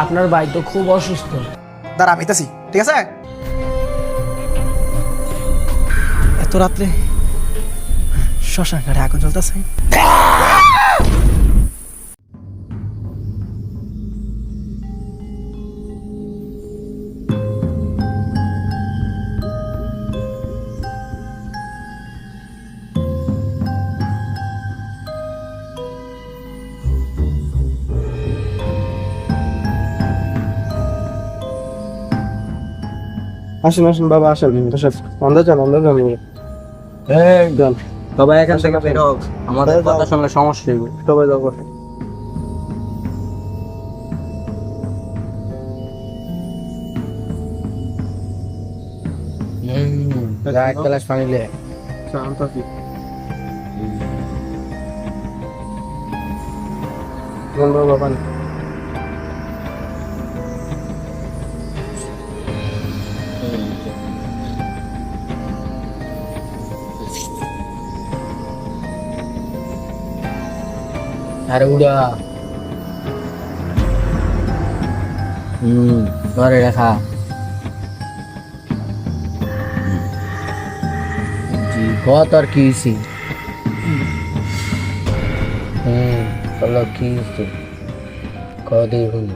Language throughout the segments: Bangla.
আপনার ভাই তো খুব অসুস্থ। দাঁড়া আমি আইতাছি, ঠিক আছে? এত রাত্রে শ্মশান ঘাটে আগুন জ্বলতেছে। আসেন আসেন বাবা আসেন, বসেন। অন্ধ যান একদম সবাই এখান থেকে বের হোক, আমাদের কথার সঙ্গে সমস্যা হইব। সবাই যাও বসেন। এক গ্লাস পানি লে। শান্ত আছি। বাবা পানি। আরে উড়া। ধরে রাখা। জি কত আর কি হয়েছে? বলো কি হয়েছে? কত হলো?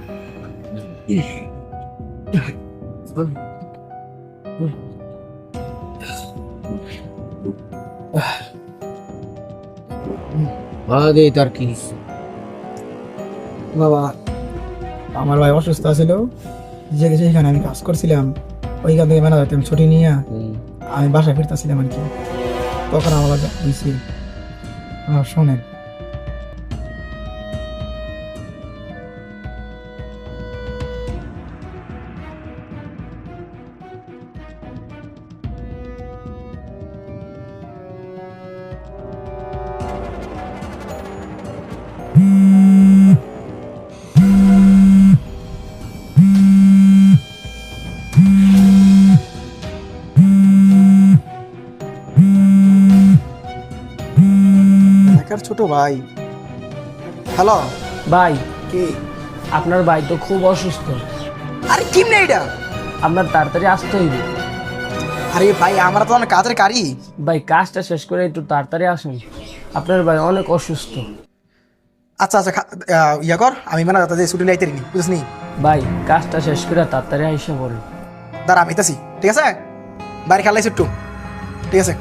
কত আর কি হয়েছে? বাবা, আমার ভাই অসুস্থ ছিল, যে যেখানে আমি কাজ করছিলাম ওইখান থেকে মেলা আমি ছুটি নিয়ে আমি বাসায় ফিরতেছিলাম আর কি। তখন আমার হয়েছে, আমার শোনেন, একার ছোট ভাই। হ্যালো ভাই, কি? আপনার ভাই তো খুব অসুস্থ। আরে কেমনে এটা? আপনার তাড়াতাড়ি আসতে হইবে। আরে ভাই আমরা তো অনেক কাজের কারি। ভাই কাজটা শেষ করে একটু তাড়াতাড়ি আসুন, আপনার ভাই অনেক অসুস্থ। আচ্ছা আচ্ছা ইয়া কর, আমি মানে তাদের ছুটি লাইতে নি, বুঝিস নি? ভাই কাজটা শেষ করে তাড়াতাড়ি আইসা পড়ুন। দাঁড়া আমি আইতাছি, ঠিক আছে? বাইরে খেলাইছি একটু, ঠিক আছে?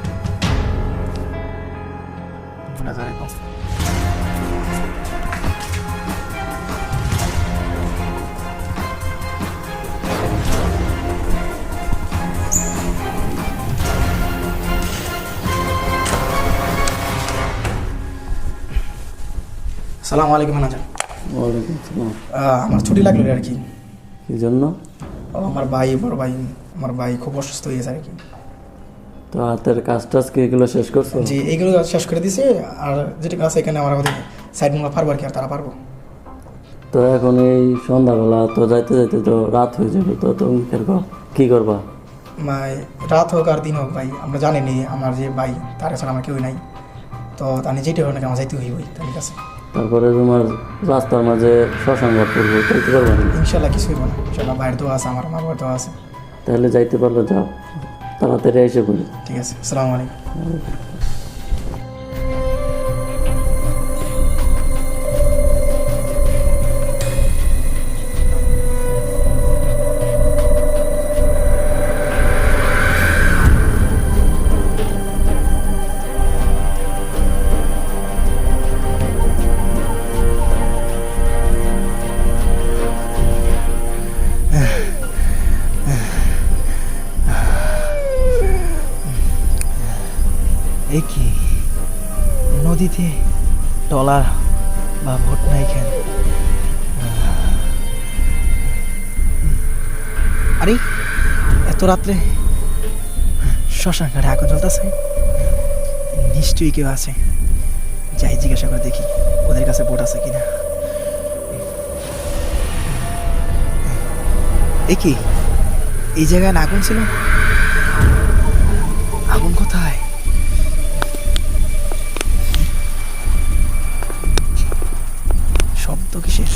সালাম আলাইকুম ম্যানেজার। ওয়ালাইকুম আসসালাম। আমার ছুটি লাগলো রে আর কি। কি জন্য? আমার ভাই, বড় ভাই, আমার ভাই খুব অসুস্থ হয়ে গেছে আর কি। তো হাতের কাজ টাজ কি এগুলো শেষ করছো? জি এইগুলো শেষ করে দিছে, আর যেটা আছে এখানে আমার আমাদের সাইড মুলা পারবো আর কি, আর তারা পারবো। তো এখন এই সন্ধ্যাবেলা তো যাইতে যাইতে তো রাত হয়ে যাবে, তো তুমি কি করবা? ভাই রাত হোক আর দিন হোক ভাই, আমরা জানি নি আমার যে ভাই তার ছাড়া আমার কেউই নাই। তো তার যেটা হোক না আমার যাইতে হইবই তার কাছে। তারপরে তোমার রাস্তার মাঝে শ্মশানঘাট করবো, তো কি করবা? ইনশাল্লাহ কিছুই হইব না, ইনশাল্লাহ ভাইয়ের দোয়া আছে, আমার বাবার দোয়া আছে। তাহলে যাইতে পারলে যাও, তাড়াতাড়ি এসে বলি। ঠিক আছে, আসসালামু আলাইকুম। এই কি নদীতে টলার বা ভোট নাই কেন? আরে এত রাত্রে শ্মশান ঘাটে আগুন জ্বলতেছে, নিশ্চয়ই কেউ আছে। যাই জিজ্ঞাসা করে দেখি ওদের কাছে বোট আছে কিনা। এই কি এই জায়গায় না আগুন ছিল? আগুন কোথায়? শব্দ কিসের?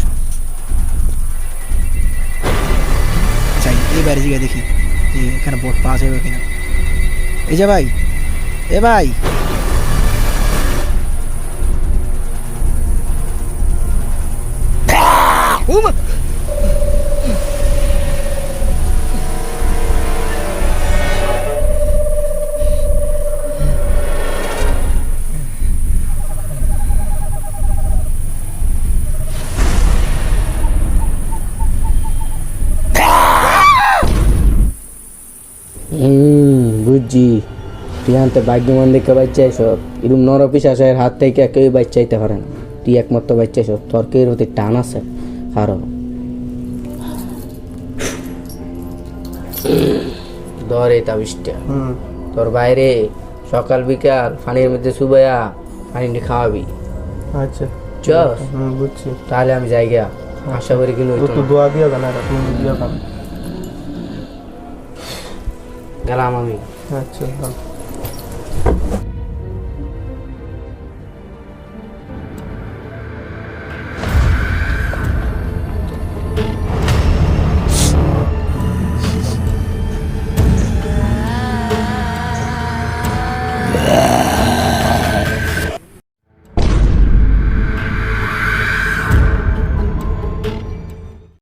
এই বাইরে জিগা দেখি যে এখানে বোট পাওয়া যাবে কিনা। এই যে ভাই, এ ভাই, বুঝছি তুই আনতে ভাগ্যমান দেখে বাচ্চা এসব এরকম নর পিসাসের হাত থেকে কেউ বাচ্চাইতে পারে না, তুই একমাত্র বাচ্চা এসব, তোর কেউ প্রতি টান আছে আরো। ধর এই তাবিজটা তোর বাইরে সকাল বিকাল পানির মধ্যে শুবাইয়া পানি খাওয়াবি, আচ্ছা চল বুঝছি। তাহলে আমি যাই গিয়া, আশা করি কিন্তু তো দোয়া দিয়া গান আর তুমি দিয়া গান। গেলাম আমি। আচ্ছা ভালো।